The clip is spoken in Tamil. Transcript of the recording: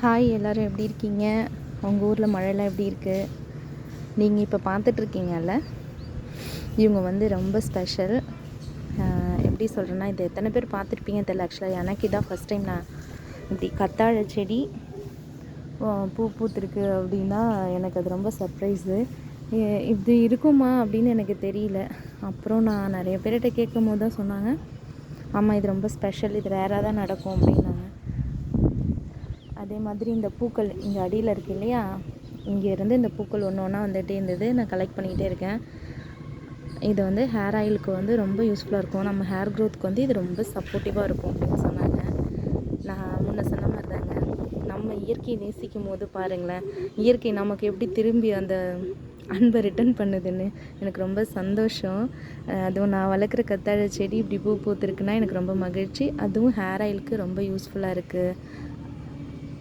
ஹாய் எல்லோரும் எப்படி இருக்கீங்க? உங்கள் ஊரில் மழைலாம் எப்படி இருக்குது? நீங்கள் இப்போ பார்த்துட்ருக்கீங்கல்ல, இவங்க வந்து ரொம்ப ஸ்பெஷல். எப்படி சொல்கிறேன்னா, இது எத்தனை பேர் பார்த்துருப்பீங்க தெரியல. ஆக்சுவலாக எனக்கு இதான் ஃபஸ்ட் டைம் நான் இப்படி கத்தாழை செடி பூ பூத்துருக்கு அப்படின்னா எனக்கு அது ரொம்ப சர்ப்ரைஸு. இது இருக்குமா அப்படின்னு எனக்கு தெரியல. அப்புறம் நான் நிறைய பேர்கிட்ட கேட்கும் போது தான் சொன்னாங்க, ஆமாம் இது ரொம்ப ஸ்பெஷல், இது ரேராக தான் நடக்கும் அப்படின்னாங்க. அதே மாதிரி இந்த பூக்கள் இங்கே அடியில் இருக்குது இல்லையா, இங்கேருந்து இந்த பூக்கள் ஒன்று ஒன்றா வந்துகிட்டே இருந்தது. நான் கலெக்ட் பண்ணிக்கிட்டே இருக்கேன். இது வந்து ஹேர் ஆயிலுக்கு வந்து ரொம்ப யூஸ்ஃபுல்லாக இருக்கும். நம்ம ஹேர் க்ரோத்துக்கு வந்து இது ரொம்ப சப்போர்ட்டிவாக இருக்கும் அப்படின்னு சொன்னாங்க. நான் முன்ன சொன்ன மாதிரி தாங்க, நம்ம இயற்கையை நேசிக்கும் போது பாருங்களேன், இயற்கை நமக்கு எப்படி திரும்பி அந்த அன்பை ரிட்டன் பண்ணுதுன்னு எனக்கு ரொம்ப சந்தோஷம். அதுவும் நான் வளர்க்குற கத்தாழை செடி இப்படி பூ பூத்துருக்குன்னா எனக்கு ரொம்ப மகிழ்ச்சி. அதுவும் ஹேர் ஆயிலுக்கு ரொம்ப யூஸ்ஃபுல்லாக இருக்குது.